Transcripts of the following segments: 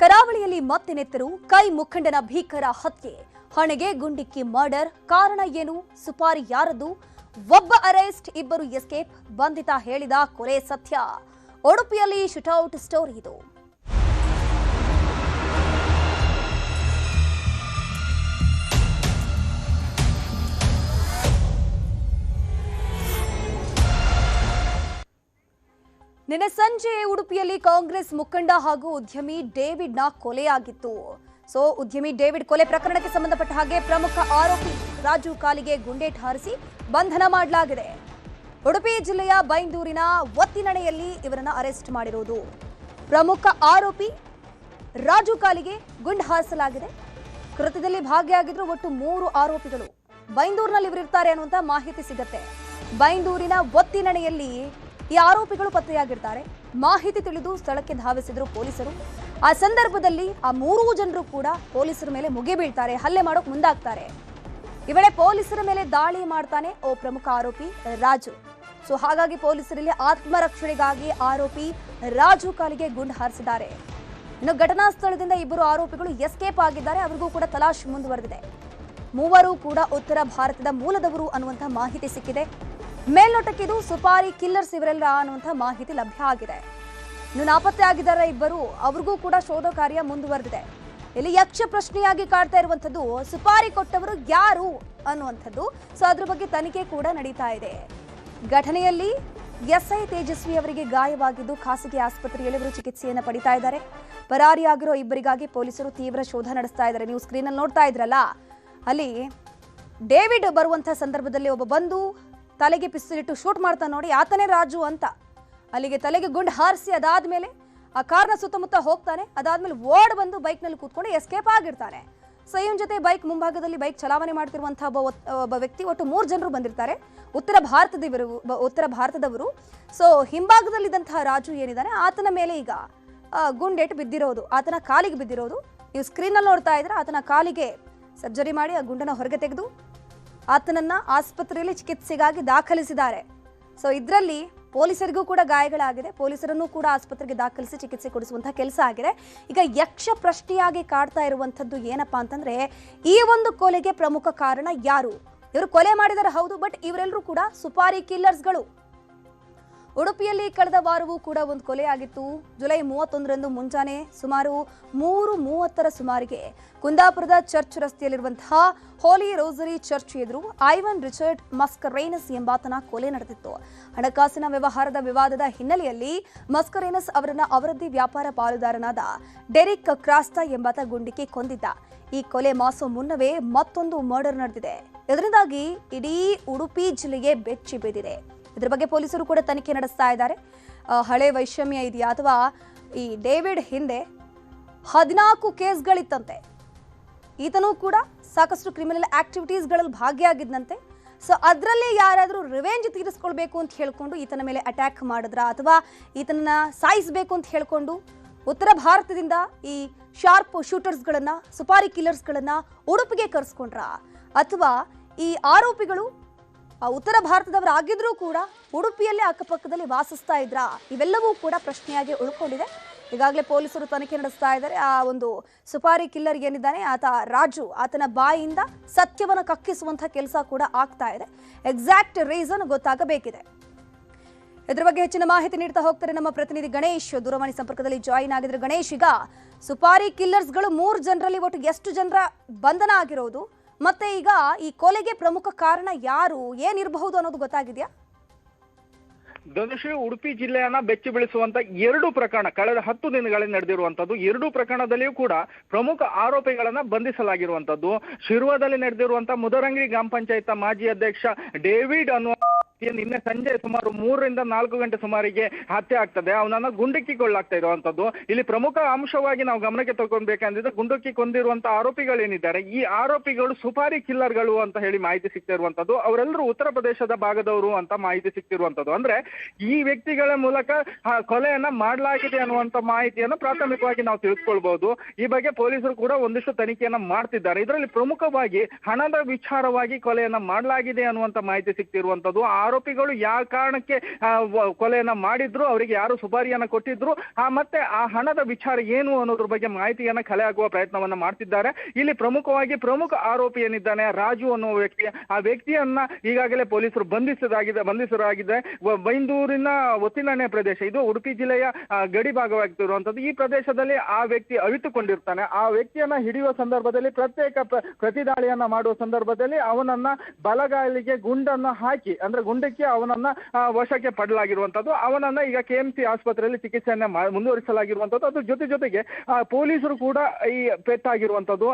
ಕರಾವಳಿಯಲ್ಲಿ ಮತ್ತೆ ನೆತ್ತರು ಕೈ ಮುಖಂಡನ ಭೀಕರ ಹತ್ಯೆ, ಹಣೆಗೆ ಗುಂಡಿಕ್ಕಿ ಮರ್ಡರ್. ಕಾರಣ ಏನು? ಸುಪಾರಿ ಯಾರದು? ಒಬ್ಬ ಅರೆಸ್ಟ್, ಇಬ್ಬರು ಎಸ್ಕೇಪ್. ಬಂಧಿತ ಹೇಳಿದ ಕೊಲೆ ಸತ್ಯ. ಉಡುಪಿಯಲ್ಲಿ ಶೂಟೌಟ್ ಸ್ಟೋರಿ ಇದು. ನಿನ್ನೆ ಸಂಜೆ ಉಡುಪಿಯಲ್ಲಿ ಕಾಂಗ್ರೆಸ್ ಮುಖಂಡ ಹಾಗೂ ಉದ್ಯಮಿ ಡೇವಿಡ್ನ ಕೊಲೆಯಾಗಿತ್ತು. ಉದ್ಯಮಿ ಡೇವಿಡ್ ಕೊಲೆ ಪ್ರಕರಣಕ್ಕೆ ಸಂಬಂಧಪಟ್ಟ ಹಾಗೆ ಪ್ರಮುಖ ಆರೋಪಿ ರಾಜು ಕಾಲಿಗೆ ಗುಂಡೇಟು ಹಾರಿಸಿ ಬಂಧನ ಮಾಡಲಾಗಿದೆ. ಉಡುಪಿ ಜಿಲ್ಲೆಯ ಬೈಂದೂರಿನ ಒತ್ತಿನಣೆಯಲ್ಲಿ ಇವರನ್ನ ಅರೆಸ್ಟ್ ಮಾಡಿರುವುದು. ಪ್ರಮುಖ ಆರೋಪಿ ರಾಜು ಕಾಲಿಗೆ ಗುಂಡು ಹಾರಿಸಲಾಗಿದೆ. ಕೃತ್ಯದಲ್ಲಿ ಭಾಗಿಯಾಗಿದ್ರು ಒಟ್ಟು 3 ಆರೋಪಿಗಳು. ಬೈಂದೂರಿನಲ್ಲಿ ಇವರಿರ್ತಾರೆ ಅನ್ನುವಂತ ಮಾಹಿತಿ ಸಿಗುತ್ತೆ. ಬೈಂದೂರಿನ ಒತ್ತಿನಣೆಯಲ್ಲಿ ಈ ಆರೋಪಿಗಳು ಪತ್ತೆಯಾಗಿರ್ತಾರೆ. ಮಾಹಿತಿ ತಿಳಿದು ಸ್ಥಳಕ್ಕೆ ಧಾವಿಸಿದ್ರು ಪೊಲೀಸರು. ಆ ಸಂದರ್ಭದಲ್ಲಿ ಆ 3 ಜನರು ಕೂಡ ಪೊಲೀಸರ ಮೇಲೆ ಮುಗಿಬೀಳ್ತಾರೆ, ಹಲ್ಲೆ ಮಾಡೋಕೆ ಮುಂದಾಗ್ತಾರೆ. ಈ ವೇಳೆ ಪೊಲೀಸರ ಮೇಲೆ ದಾಳಿ ಮಾಡ್ತಾನೆ ಪ್ರಮುಖ ಆರೋಪಿ ರಾಜು. ಹಾಗಾಗಿ ಪೊಲೀಸರಲ್ಲಿ ಆತ್ಮರಕ್ಷಣೆಗಾಗಿ ಆರೋಪಿ ರಾಜು ಕಾಲಿಗೆ ಗುಂಡು ಹಾರಿಸಿದ್ದಾರೆ. ಇನ್ನು ಘಟನಾ ಸ್ಥಳದಿಂದ ಇಬ್ಬರು ಆರೋಪಿಗಳು ಎಸ್ಕೇಪ್ ಆಗಿದ್ದಾರೆ. ಅವರಿಗೂ ಕೂಡ ತಲಾಶ್ ಮುಂದುವರೆದಿದೆ. 3 ಕೂಡ ಉತ್ತರ ಭಾರತದ ಮೂಲದವರು ಅನ್ನುವಂಥ ಮಾಹಿತಿ ಸಿಕ್ಕಿದೆ. ಮೇಲ್ನೋಟಕ್ಕೆ ಇದು ಸುಪಾರಿ ಕಿಲ್ಲರ್ಸ್ ಇವರೆಲ್ಲ ಅನ್ನುವಂಥ ಮಾಹಿತಿ ಲಭ್ಯ ಆಗಿದೆ. ಇನ್ನು ನಾಪತ್ತೆ ಆಗಿದ್ದಾರೆ ಇಬ್ಬರು, ಅವ್ರಿಗೂ ಕೂಡ ಶೋಧ ಕಾರ್ಯ ಮುಂದುವರೆದಿದೆ. ಇಲ್ಲಿ ಯಕ್ಷ ಪ್ರಶ್ನೆಯಾಗಿ ಕಾಡ್ತಾ ಇರುವಂಥದ್ದು ಸುಪಾರಿ ಕೊಟ್ಟವರು ಯಾರು ಅನ್ನುವಂಥದ್ದು. ಅದ್ರ ಬಗ್ಗೆ ತನಿಖೆ ಕೂಡ ನಡೀತಾ ಇದೆ. ಘಟನೆಯಲ್ಲಿ ಎಸ್ಐ ತೇಜಸ್ವಿ ಅವರಿಗೆ ಗಾಯವಾಗಿದ್ದು ಖಾಸಗಿ ಆಸ್ಪತ್ರೆಯಲ್ಲಿ ಅವರು ಚಿಕಿತ್ಸೆಯನ್ನು ಪಡಿತಾ ಇದ್ದಾರೆ. ಪರಾರಿಯಾಗಿರೋ ಇಬ್ಬರಿಗಾಗಿ ಪೊಲೀಸರು ತೀವ್ರ ಶೋಧ ನಡೆಸ್ತಾ ಇದ್ದಾರೆ. ನೀವು ಸ್ಕ್ರೀನಲ್ಲಿ ನೋಡ್ತಾ ಇದ್ರಲ್ಲ, ಅಲ್ಲಿ ಡೇವಿಡ್ ಬರುವಂತಹ ಸಂದರ್ಭದಲ್ಲಿ ಒಬ್ಬ ಬಂದು ತಲೆಗೆ ಪಿಸ್ತೂಲ್ ಇಟ್ಟು ಶೂಟ್ ಮಾಡ್ತಾನೆ ನೋಡಿ, ಆತನೇ ರಾಜು ಅಂತ. ಅಲ್ಲಿಗೆ ತಲೆಗೆ ಗುಂಡು ಹಾರಿಸಿ ಅದಾದ್ಮೇಲೆ ಆ ಕಾರ್ನ ಸುತ್ತಮುತ್ತ ಹೋಗ್ತಾನೆ. ಅದಾದ್ಮೇಲೆ ಓಡ್ ಬಂದು ಬೈಕ್ನಲ್ಲಿ ಕೂತ್ಕೊಂಡು ಎಸ್ಕೇಪ್ ಆಗಿರ್ತಾನೆ. ಇವನ್ ಜೊತೆ ಬೈಕ್ ಮುಂಭಾಗದಲ್ಲಿ ಬೈಕ್ ಚಲಾವಣೆ ಮಾಡ್ತಿರುವಂತಹ ಒಬ್ಬ ವ್ಯಕ್ತಿ, ಒಟ್ಟು 3 ಜನರು ಬಂದಿರ್ತಾರೆ. ಉತ್ತರ ಭಾರತದವರು. ಹಿಂಭಾಗದಲ್ಲಿದ್ದಂತಹ ರಾಜು ಏನಿದ್ದಾನೆ ಆತನ ಮೇಲೆ ಈಗ ಗುಂಡೇಟು ಬಿದ್ದಿರೋದು, ಆತನ ಕಾಲಿಗೆ ಬಿದ್ದಿರೋದು. ನೀವು ಸ್ಕ್ರೀನಲ್ಲಿ ನೋಡ್ತಾ ಇದ್ರೆ ಆತನ ಕಾಲಿಗೆ ಸರ್ಜರಿ ಮಾಡಿ ಆ ಗುಂಡನ್ನು ಹೊರಗೆ ತೆಗೆದು ಆತನನ್ನ ಆಸ್ಪತ್ರೆಯಲ್ಲಿ ಚಿಕಿತ್ಸೆಗಾಗಿ ದಾಖಲಿಸಿದ್ದಾರೆ. ಇದರಲ್ಲಿ ಪೊಲೀಸರಿಗೂ ಕೂಡ ಗಾಯಗಳಾಗಿದೆ. ಪೊಲೀಸರನ್ನು ಕೂಡ ಆಸ್ಪತ್ರೆಗೆ ದಾಖಲಿಸಿ ಚಿಕಿತ್ಸೆ ಕೊಡಿಸುವಂತಹ ಕೆಲಸ ಆಗಿದೆ. ಈಗ ಯಕ್ಷ ಪ್ರಶ್ನೆಯಾಗಿ ಕಾಡ್ತಾ ಇರುವಂಥದ್ದು ಏನಪ್ಪಾ ಅಂತಂದ್ರೆ, ಈ ಒಂದು ಕೊಲೆಗೆ ಪ್ರಮುಖ ಕಾರಣ ಯಾರು? ಇವರು ಕೊಲೆ ಮಾಡಿದರೆ ಹೌದು, ಬಟ್ ಇವರೆಲ್ಲರೂ ಕೂಡ ಸುಪಾರಿ ಕಿಲ್ಲರ್ಸ್ಗಳು. ಉಡುಪಿಯಲ್ಲಿ ಕಳೆದ ವಾರವೂ ಕೂಡ ಒಂದು ಕೊಲೆ ಆಗಿತ್ತು. ಜುಲೈ 31ರಂದು ಮುಂಜಾನೆ ಸುಮಾರು 3:30 ಸುಮಾರಿಗೆ ಕುಂದಾಪುರದ ಚರ್ಚ್ ರಸ್ತೆಯಲ್ಲಿರುವಂತಹ ಹೋಲಿ ರೋಸರಿ ಚರ್ಚ್ ಎದುರು ಐವನ್ ರಿಚರ್ಡ್ ಮಸ್ಕರೇನಸ್ ಎಂಬಾತನ ಕೊಲೆ ನಡೆದಿತ್ತು. ಹಣಕಾಸಿನ ವ್ಯವಹಾರದ ವಿವಾದದ ಹಿನ್ನೆಲೆಯಲ್ಲಿ ಮಸ್ಕರೇನಸ್ ಅವರನ್ನ ಅವರದ್ದೇ ವ್ಯಾಪಾರ ಪಾಲುದಾರನಾದ ಡೆರಿಕ್ ಕ್ರಾಸ್ತಾ ಎಂಬಾತ ಗುಂಡಿಕ್ಕಿ ಕೊಂದಿದ್ದ. ಈ ಕೊಲೆ ಮಾಸೋ ಮುನ್ನವೇ ಮತ್ತೊಂದು ಮರ್ಡರ್ ನಡೆದಿದೆ. ಇದರಿಂದಾಗಿ ಇಡೀ ಉಡುಪಿ ಜಿಲ್ಲೆಗೆ ಬೆಚ್ಚಿ ಬಿದ್ದಿದೆ. ಇದರ ಬಗ್ಗೆ ಪೊಲೀಸರು ಕೂಡ ತನಿಖೆ ನಡೆಸ್ತಾ ಇದ್ದಾರೆ. ಹಳೆ ವೈಷಮ್ಯ ಇದೆಯಾ ಅಥವಾ ಈ ಡೇವಿಡ್ ಹಿಂದೆ 14 ಕೇಸ್ಗಳಿತ್ತಂತೆ. ಈತನೂ ಕೂಡ ಸಾಕಷ್ಟು ಕ್ರಿಮಿನಲ್ ಆಕ್ಟಿವಿಟೀಸ್ಗಳಲ್ಲಿ ಭಾಗಿಯಾಗಿದ್ದಂತೆ. ಅದರಲ್ಲಿ ಯಾರಾದರೂ ರಿವೆಂಜ್ ತೀರಿಸ್ಕೊಳ್ಬೇಕು ಅಂತ ಹೇಳ್ಕೊಂಡು ಈತನ ಮೇಲೆ ಅಟ್ಯಾಕ್ ಮಾಡಿದ್ರ ಅಥವಾ ಈತನನ್ನ ಸಾಯಿಸಬೇಕು ಅಂತ ಹೇಳ್ಕೊಂಡು ಉತ್ತರ ಭಾರತದಿಂದ ಈ ಶಾರ್ಪ್ ಶೂಟರ್ಸ್ಗಳನ್ನ, ಸುಪಾರಿ ಕಿಲ್ಲರ್ಸ್ಗಳನ್ನ ಉಡುಪಿಗೆ ಕರೆಸ್ಕೊಂಡ್ರ ಅಥವಾ ಈ ಆರೋಪಿಗಳು ಉತ್ತರ ಭಾರತದವರಾಗಿದ್ರೂ ಕೂಡ ಉಡುಪಿಯಲ್ಲೇ ಅಕ್ಕಪಕ್ಕದಲ್ಲಿ ವಾಸಿಸ್ತಾ ಇದ್ರ? ಇವೆಲ್ಲವೂ ಕೂಡ ಪ್ರಶ್ನೆಯಾಗಿ ಉಳ್ಕೊಂಡಿದೆ. ಈಗಾಗಲೇ ಪೊಲೀಸರು ತನಿಖೆ ನಡೆಸ್ತಾ ಇದ್ದಾರೆ. ಆ ಒಂದು ಸುಪಾರಿ ಕಿಲ್ಲರ್ ಏನಿದ್ದಾನೆ ಆತ ರಾಜು, ಆತನ ಬಾಯಿಯಿಂದ ಸತ್ಯವನ್ನು ಕಕ್ಕಿಸುವಂತಹ ಕೆಲಸ ಕೂಡ ಆಗ್ತಾ ಇದೆ. ಎಕ್ಸಾಕ್ಟ್ ರೀಸನ್ ಗೊತ್ತಾಗಬೇಕಿದೆ. ಇದ್ರ ಬಗ್ಗೆ ಹೆಚ್ಚಿನ ಮಾಹಿತಿ ನೀಡ್ತಾ ಹೋಗ್ತಾರೆ ನಮ್ಮ ಪ್ರತಿನಿಧಿ ಗಣೇಶ್. ದೂರವಾಣಿ ಸಂಪರ್ಕದಲ್ಲಿ ಜಾಯಿನ್ ಆಗಿದ್ರೆ ಗಣೇಶ್, ಈಗ ಸುಪಾರಿ ಕಿಲ್ಲರ್ಸ್ಗಳು 3 ಜನರಲ್ಲಿ ಒಟ್ಟು ಎಷ್ಟು ಜನರ ಬಂಧನ ಆಗಿರೋದು, ಮತ್ತೆ ಈಗ ಈ ಕೊಲೆಗೆ ಪ್ರಮುಖ ಕಾರಣ ಯಾರು, ಏನಿರಬಹುದು ಅನ್ನೋದು ಗೊತ್ತಾಗಿದೆಯಾ? ಧನುಷ್, ಉಡುಪಿ ಜಿಲ್ಲೆಯನ್ನ ಬೆಚ್ಚಿ ಬೀಳಿಸುವಂತ 2 ಪ್ರಕರಣ ಕಳೆದ 10 ದಿನಗಳಲ್ಲಿ ನಡೆದಿರುವಂತದ್ದು. 2 ಪ್ರಕರಣದಲ್ಲಿಯೂ ಕೂಡ ಪ್ರಮುಖ ಆರೋಪಿಗಳನ್ನ ಬಂಧಿಸಲಾಗಿರುವಂತದ್ದು. ಶಿರ್ವದಲ್ಲಿ ನಡೆದಿರುವಂತಹ ಮುದರಂಗಿ ಗ್ರಾಮ ಪಂಚಾಯತ್ ಮಾಜಿ ಅಧ್ಯಕ್ಷ ಡೇವಿಡ್ ಅನ್ನುವ ನಿನ್ನೆ ಸಂಜೆ ಸುಮಾರು 3 ರಿಂದ 4 ಗಂಟೆ ಸುಮಾರಿಗೆ ಹತ್ಯೆ ಆಗ್ತದೆ. ಅವನನ್ನ ಗುಂಡಿಕ್ಕಿಕೊಳ್ಳಾಗ್ತಾ ಇರುವಂತದ್ದು. ಇಲ್ಲಿ ಪ್ರಮುಖ ಅಂಶವಾಗಿ ನಾವು ಗಮನಕ್ಕೆ ತಗೊಂಡ್ಬೇಕಂದ್ರೆ ಗುಂಡುಕ್ಕಿ ಕೊಂದಿರುವಂತಹ ಆರೋಪಿಗಳೇನಿದ್ದಾರೆ, ಈ ಆರೋಪಿಗಳು ಸುಪಾರಿ ಕಿಲ್ಲರ್ಗಳು ಅಂತ ಹೇಳಿ ಮಾಹಿತಿ ಸಿಗ್ತಿರುವಂತದ್ದು. ಅವರೆಲ್ಲರೂ ಉತ್ತರ ಪ್ರದೇಶದ ಭಾಗದವರು ಅಂತ ಮಾಹಿತಿ ಸಿಗ್ತಿರುವಂತದ್ದು. ಅಂದ್ರೆ ಈ ವ್ಯಕ್ತಿಗಳ ಮೂಲಕ ಕೊಲೆಯನ್ನ ಮಾಡಲಾಗಿದೆ ಅನ್ನುವಂತ ಮಾಹಿತಿಯನ್ನು ಪ್ರಾಥಮಿಕವಾಗಿ ನಾವು ತಿಳಿದುಕೊಳ್ಬಹುದು. ಈ ಬಗ್ಗೆ ಪೊಲೀಸರು ಕೂಡ ಒಂದಿಷ್ಟು ತನಿಖೆಯನ್ನ ಮಾಡ್ತಿದ್ದಾರೆ. ಇದರಲ್ಲಿ ಪ್ರಮುಖವಾಗಿ ಹಣದ ವಿಚಾರವಾಗಿ ಕೊಲೆಯನ್ನ ಮಾಡಲಾಗಿದೆ ಅನ್ನುವಂತ ಮಾಹಿತಿ ಸಿಗ್ತಿರುವಂತದ್ದು. ಆರೋಪಿಗಳು ಯಾವ ಕಾರಣಕ್ಕೆ ಕೊಲೆಯನ್ನ ಮಾಡಿದ್ರು, ಅವರಿಗೆ ಯಾರು ಸುಪಾರಿಯನ್ನ ಕೊಟ್ಟಿದ್ರು, ಮತ್ತೆ ಆ ಹಣದ ವಿಚಾರ ಏನು ಅನ್ನೋದ್ರ ಬಗ್ಗೆ ಮಾಹಿತಿಯನ್ನ ಕಲೆ ಹಾಕುವ ಪ್ರಯತ್ನವನ್ನ ಮಾಡ್ತಿದ್ದಾರೆ. ಇಲ್ಲಿ ಪ್ರಮುಖ ಆರೋಪಿ ಏನಿದ್ದಾನೆ ರಾಜು ಅನ್ನೋ ವ್ಯಕ್ತಿ, ಆ ವ್ಯಕ್ತಿಯನ್ನ ಈಗಾಗಲೇ ಪೊಲೀಸರು ಬಂಧಿಸಲಾಗಿದೆ. ಬೈಂದೂರಿನ ಒತ್ತಿನಣೆ ಪ್ರದೇಶ, ಇದು ಉಡುಪಿ ಜಿಲ್ಲೆಯ ಗಡಿ ಭಾಗವಾಗಿರುವಂತದ್ದು. ಈ ಪ್ರದೇಶದಲ್ಲಿ ಆ ವ್ಯಕ್ತಿ ಅವಿತುಕೊಂಡಿರ್ತಾನೆ. ಆ ವ್ಯಕ್ತಿಯನ್ನ ಹಿಡಿಯುವ ಸಂದರ್ಭದಲ್ಲಿ ಪ್ರತ್ಯೇಕ ಪ್ರತಿದಾಳಿಯನ್ನ ಮಾಡುವ ಸಂದರ್ಭದಲ್ಲಿ ಅವನನ್ನ ಬಲಗಾಲಿಗೆ ಗುಂಡನ್ನ ಹಾಕಿ, ಅಂದ್ರೆ ಗುಂಡಕ್ಕೆ ಅವನನ್ನ ವಶಕ್ಕೆ ಪಡಲಾಗಿರುವಂತದ್ದು. ಅವನನ್ನ ಈಗ KMC ಆಸ್ಪತ್ರೆಯಲ್ಲಿ ಚಿಕಿತ್ಸೆಯನ್ನ ಮುಂದುವರಿಸಲಾಗಿರುವಂತದ್ದು. ಅದ್ರ ಜೊತೆಗೆ ಪೊಲೀಸರು ಕೂಡ ಈ ಪೆಟ್ಟಾಗಿರುವಂತದ್ದು,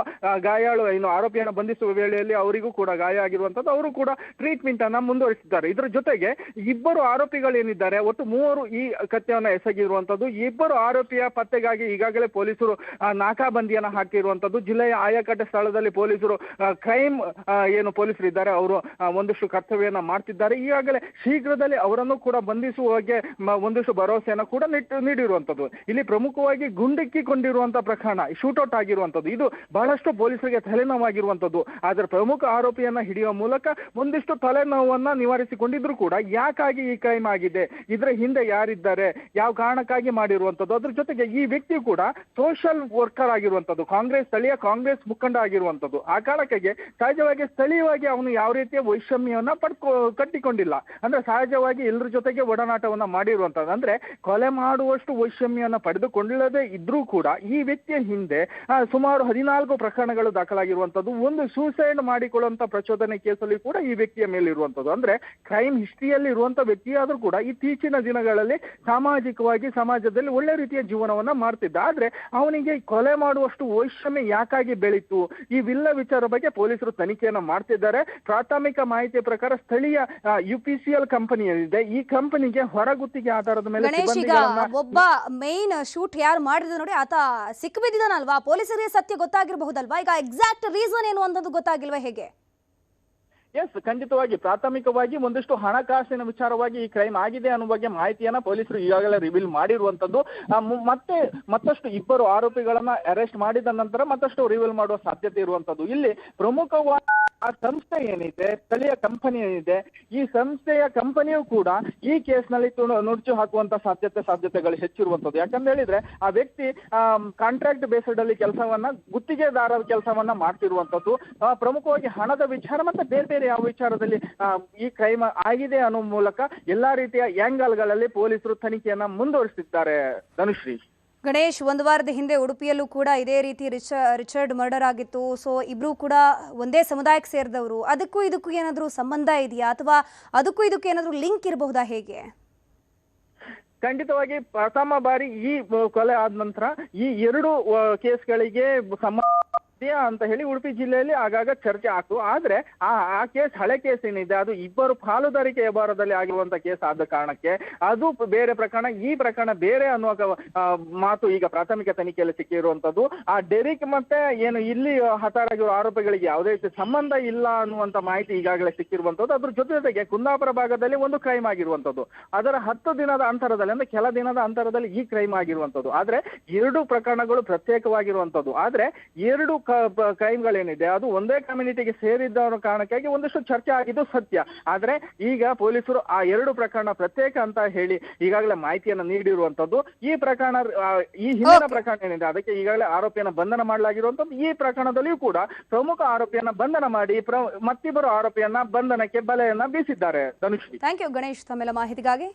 ಗಾಯಾಳು ಏನು ಆರೋಪಿಯನ್ನ ಬಂಧಿಸುವ ವೇಳೆಯಲ್ಲಿ ಅವರಿಗೂ ಕೂಡ ಗಾಯ ಆಗಿರುವಂತದ್ದು, ಅವರು ಕೂಡ ಟ್ರೀಟ್ಮೆಂಟ್ ಅನ್ನ ಮುಂದುವರಿಸಿದ್ದಾರೆ. ಇದರ ಜೊತೆಗೆ ಇಬ್ಬರು ಆರೋಪಿಗಳೇನಿದ್ದಾರೆ, ಒಟ್ಟು 3 ಈ ಕೃತ್ಯವನ್ನ ಎಸಗಿರುವಂತದ್ದು. ಇಬ್ಬರು ಆರೋಪಿಯ ಪತ್ತೆಗಾಗಿ ಈಗಾಗಲೇ ಪೊಲೀಸರು ನಾಕಾಬಂದಿಯನ್ನ ಹಾಕಿರುವಂತದ್ದು. ಜಿಲ್ಲೆಯ ಆಯಾಕಟ್ಟೆ ಸ್ಥಳದಲ್ಲಿ ಪೊಲೀಸರು ಕ್ರೈಮ್ ಏನು ಪೊಲೀಸರು ಇದ್ದಾರೆ ಅವರು ಒಂದಿಷ್ಟು ಕರ್ತವ್ಯವನ್ನ ಮಾಡ್ತಿದ್ದಾರೆ. ಈಗಾಗಲೇ ಶೀಘ್ರದಲ್ಲಿ ಅವರನ್ನು ಕೂಡ ಬಂಧಿಸುವ ಬಗ್ಗೆ ಒಂದಿಷ್ಟು ಭರವಸೆಯನ್ನ ಕೂಡ ನೀಡಿರುವಂತದ್ದು. ಇಲ್ಲಿ ಪ್ರಮುಖವಾಗಿ ಗುಂಡಿಕ್ಕಿಕೊಂಡಿರುವಂತಹ ಪ್ರಕರಣ, ಶೂಟೌಟ್ ಆಗಿರುವಂತದ್ದು, ಇದು ಬಹಳಷ್ಟು ಪೊಲೀಸರಿಗೆ ತಲೆನೋವಾಗಿರುವಂತದ್ದು. ಆದ್ರೆ ಪ್ರಮುಖ ಆರೋಪಿಯನ್ನ ಹಿಡಿಯುವ ಮೂಲಕ ಒಂದಿಷ್ಟು ತಲೆನೋವನ್ನ ನಿವಾರಿಸಿಕೊಂಡಿದ್ರು ಕೂಡ ಯಾಕಾಗಿ ಈ ಕ್ರೈಮ್ ಆಗಿದೆ, ಇದರ ಹಿಂದೆ ಯಾರಿದ್ದಾರೆ, ಯಾವ ಕಾರಣಕ್ಕಾಗಿ ಮಾಡಿರುವಂತದ್ದು. ಅದ್ರ ಜೊತೆಗೆ ಈ ವ್ಯಕ್ತಿ ಕೂಡ ಸೋಷಿಯಲ್ ವರ್ಕರ್ ಆಗಿರುವಂತದ್ದು, ಸ್ಥಳೀಯ ಕಾಂಗ್ರೆಸ್ ಮುಖಂಡ ಆಗಿರುವಂತದ್ದು. ಆ ಕಾರಣಕ್ಕಾಗಿ ಸಹಜವಾಗಿ ಸ್ಥಳೀಯವಾಗಿ ಅವನು ಯಾವ ರೀತಿಯ ವೈಷಮ್ಯವನ್ನ ಕಟ್ಟಿಕೊಂಡಿಲ್ಲ. ಅಂದ್ರೆ ಸಹಜವಾಗಿ ಎಲ್ಲರ ಜೊತೆಗೆ ಒಡನಾಟವನ್ನ ಮಾಡಿರುವಂತದ್ದು. ಅಂದ್ರೆ ಕೊಲೆ ಮಾಡುವಷ್ಟು ವೈಷಮ್ಯವನ್ನ ಪಡೆದುಕೊಳ್ಳದೇ ಇದ್ರೂ ಕೂಡ ಈ ವ್ಯಕ್ತಿಯ ಹಿಂದೆ ಸುಮಾರು 14 ಪ್ರಕರಣಗಳು ದಾಖಲಾಗಿರುವಂತದ್ದು. ಒಂದು ಸೂಸೈಡ್ ಮಾಡಿಕೊಳ್ಳುವಂತ ಪ್ರಚೋದನೆ ಕೇಸಲ್ಲಿ ಕೂಡ ಈ ವ್ಯಕ್ತಿಯ ಮೇಲೆ ಇರುವಂತದ್ದು. ಅಂದ್ರೆ ಕ್ರೈಮ್ ಹಿಸ್ಟ್ರಿಯಲ್ಲಿ ಇರುವಂತ ವ್ಯಕ್ತಿ ಆದ್ರೂ ಕೂಡ ಇತ್ತೀಚಿನ ದಿನಗಳಲ್ಲಿ ಸಾಮಾಜಿಕವಾಗಿ ಸಮಾಜದಲ್ಲಿ ಒಳ್ಳೆ ರೀತಿಯ ಜೀವನವನ್ನ ಮಾಡ್ತಿದ್ದ. ಆದ್ರೆ ಅವನಿಗೆ ಕೊಲೆ ಮಾಡುವಷ್ಟು ವೈಷಮ್ಯ ಯಾಕಾಗಿ ಬೆಳೀತು, ಈ ವಿಲ್ಲ ವಿಚಾರ ಬಗ್ಗೆ ಪೊಲೀಸರು ತನಿಖೆಯನ್ನ ಮಾಡ್ತಿದ್ದಾರೆ. ಪ್ರಾಥಮಿಕ ಮಾಹಿತಿಯ ಪ್ರಕಾರ ಸ್ಥಳೀಯ UPCL ಕಂಪನಿ ಏನಿದೆ, ಈ ಕಂಪನಿಗೆ ಹೊರಗುತ್ತಿಗೆ ಆಧಾರದ ಮೇಲೆ ಒಬ್ಬ ಮೇನ್ ಶೂಟ್ ಯಾರು ಮಾಡಿದ್ರು ನೋಡಿ, ಆತ ಸಿಕ್ಕಿಬಿದ್ದಾನಲ್ವಾ, ಪೊಲೀಸರಿಗೆ ಸತ್ಯ ಗೊತ್ತಾಗಿರಬಹುದಲ್ವಾ? ಈಗ ಎಕ್ಸಾಕ್ಟ್ ರೀಸನ್ ಏನು ಅನ್ನೋದು ಗೊತ್ತಾಗಿಲ್ವಾ ಹೇಗೆ? ಎಸ್, ಖಂಡಿತವಾಗಿ ಪ್ರಾಥಮಿಕವಾಗಿ ಒಂದಿಷ್ಟು ಹಣಕಾಸಿನ ವಿಚಾರವಾಗಿ ಈ ಕ್ರೈಮ್ ಆಗಿದೆ ಅನ್ನೋ ಬಗ್ಗೆ ಮಾಹಿತಿಯನ್ನ ಪೊಲೀಸರು ಈಗಾಗಲೇ ರಿವೀಲ್ ಮಾಡಿರುವಂತದ್ದು. ಮತ್ತಷ್ಟು ಇಬ್ಬರು ಆರೋಪಿಗಳನ್ನ ಅರೆಸ್ಟ್ ಮಾಡಿದ ನಂತರ ಮತ್ತಷ್ಟು ರಿವೀಲ್ ಮಾಡುವ ಸಾಧ್ಯತೆ ಇರುವಂತದ್ದು. ಇಲ್ಲಿ ಪ್ರಮುಖವಾಗಿ ಆ ಸಂಸ್ಥೆ ಏನಿದೆ, ಸ್ಥಳೀಯ ಕಂಪನಿ ಏನಿದೆ, ಈ ಸಂಸ್ಥೆಯ ಕಂಪನಿಯು ಕೂಡ ಈ ಕೇಸ್ನಲ್ಲಿ ನುಡ್ಚು ಹಾಕುವಂತ ಸಾಧ್ಯತೆಗಳು ಹೆಚ್ಚಿರುವಂತದ್ದು. ಯಾಕಂತ ಹೇಳಿದ್ರೆ ಆ ವ್ಯಕ್ತಿ ಕಾಂಟ್ರಾಕ್ಟ್ ಬೇಸ್ಡ್ ಅಲ್ಲಿ ಗುತ್ತಿಗೆದಾರರ ಕೆಲಸವನ್ನ ಮಾಡ್ತಿರುವಂತದ್ದು. ಪ್ರಮುಖವಾಗಿ ಹಣದ ವಿಚಾರ ಮತ್ತೆ ಬೇರೆ ಯಾವ ವಿಚಾರದಲ್ಲಿ ಈ ಕ್ರೈಮ್ ಆಗಿದೆ ಅನ್ನೋ ಮೂಲಕ ಎಲ್ಲಾ ರೀತಿಯ ಆಂಗಲ್ಗಳಲ್ಲಿ ಪೊಲೀಸರು ತನಿಖೆಯನ್ನ ಮುಂದುವರಿಸಿದ್ದಾರೆ. ಧನುಶ್ರೀ. ಗಣೇಶ್, ಒಂದು ವಾರದ ಹಿಂದೆ ಉಡುಪಿಯಲ್ಲೂ ಕೂಡ ಇದೇ ರೀತಿ ರಿಚರ್ಡ್ ಮರ್ಡರ್ ಆಗಿತ್ತು. ಸೊ ಇಬ್ರು ಕೂಡ ಒಂದೇ ಸಮುದಾಯಕ್ಕೆ ಸೇರಿದವರು. ಅದಕ್ಕೂ ಇದಕ್ಕೂ ಏನಾದರೂ ಸಂಬಂಧ ಇದೆಯಾ, ಅಥವಾ ಅದಕ್ಕೂ ಇದಕ್ಕೂ ಏನಾದರೂ ಲಿಂಕ್ ಇರಬಹುದಾ ಹೇಗೆ? ಖಂಡಿತವಾಗಿ ಪ್ರಥಮ ಬಾರಿ ಈ ಕೊಲೆ ಆದ ನಂತರ ಈ 2 ಕೇಸ್ಗಳಿಗೆ ಅಂತ ಹೇಳಿ ಉಡುಪಿ ಜಿಲ್ಲೆಯಲ್ಲಿ ಆಗಾಗ ಚರ್ಚೆ ಆಗ್ತು. ಆದ್ರೆ ಆ ಕೇಸ್ ಹಳೆ ಕೇಸ್ ಏನಿದೆ ಅದು ಇಬ್ಬರು ಪಾಲುದಾರಿಕೆ ವ್ಯವಹಾರದಲ್ಲಿ ಆಗಿರುವಂತ ಕೇಸ್ ಆದ ಕಾರಣಕ್ಕೆ ಅದು ಬೇರೆ ಪ್ರಕರಣ, ಈ ಪ್ರಕರಣ ಬೇರೆ ಅನ್ನುವ ಮಾತು ಈಗ ಪ್ರಾಥಮಿಕ ತನಿಖೆಯಲ್ಲಿ ಸಿಕ್ಕಿರುವಂತದ್ದು. ಆ ಡೆರಿಕ್ ಮತ್ತೆ ಏನು ಇಲ್ಲಿ ಹತಾರಾಗಿರುವ ಆರೋಪಿಗಳಿಗೆ ಯಾವುದೇ ರೀತಿ ಸಂಬಂಧ ಇಲ್ಲ ಅನ್ನುವಂತ ಮಾಹಿತಿ ಈಗಾಗಲೇ ಸಿಕ್ಕಿರುವಂತದ್ದು. ಅದ್ರ ಜೊತೆಗೆ ಕುಂದಾಪುರ ಭಾಗದಲ್ಲಿ ಒಂದು ಕ್ರೈಮ್ ಆಗಿರುವಂತದ್ದು, ಅದರ 10 ದಿನದ ಅಂತರದಲ್ಲಿ ಅಂದ್ರೆ ಕೆಲ ದಿನದ ಅಂತರದಲ್ಲಿ ಈ ಕ್ರೈಮ್ ಆಗಿರುವಂತದ್ದು. ಆದ್ರೆ 2 ಪ್ರಕರಣಗಳು ಪ್ರತ್ಯೇಕವಾಗಿರುವಂತದ್ದು. ಆದ್ರೆ 2 ಕ್ರೈಮ್ಗಳೇನಿದೆ ಅದು ಒಂದೇ ಕಮ್ಯುನಿಟಿಗೆ ಸೇರಿದ್ದ ಕಾರಣಕ್ಕಾಗಿ ಒಂದಷ್ಟು ಚರ್ಚೆ ಆಗಿದ್ದು ಸತ್ಯ. ಆದ್ರೆ ಈಗ ಪೊಲೀಸರು ಆ 2 ಪ್ರಕರಣ ಪ್ರತ್ಯೇಕ ಅಂತ ಹೇಳಿ ಈಗಾಗಲೇ ಮಾಹಿತಿಯನ್ನ ನೀಡಿರುವಂತದ್ದು. ಈ ಪ್ರಕರಣ ಈ ಹಿಂದಿನ ಪ್ರಕರಣ ಏನಿದೆ ಅದಕ್ಕೆ ಈಗಾಗಲೇ ಆರೋಪಿಯನ್ನ ಬಂಧನ ಮಾಡಲಾಗಿರುವಂತದ್ದು. ಈ ಪ್ರಕರಣದಲ್ಲಿಯೂ ಕೂಡ ಪ್ರಮುಖ ಆರೋಪಿಯನ್ನ ಬಂಧನ ಮಾಡಿ ಮತ್ತಿಬ್ಬರು ಆರೋಪಿಯನ್ನ ಬಂಧನಕ್ಕೆ ಬಲೆಯನ್ನ ಬೀಸಿದ್ದಾರೆ. ಧನುಶ್ರೀ. ಥ್ಯಾಂಕ್ ಯು ಗಣೇಶ್, ತಮ್ಮೆಲ್ಲ ಮಾಹಿತಿಗಾಗಿ.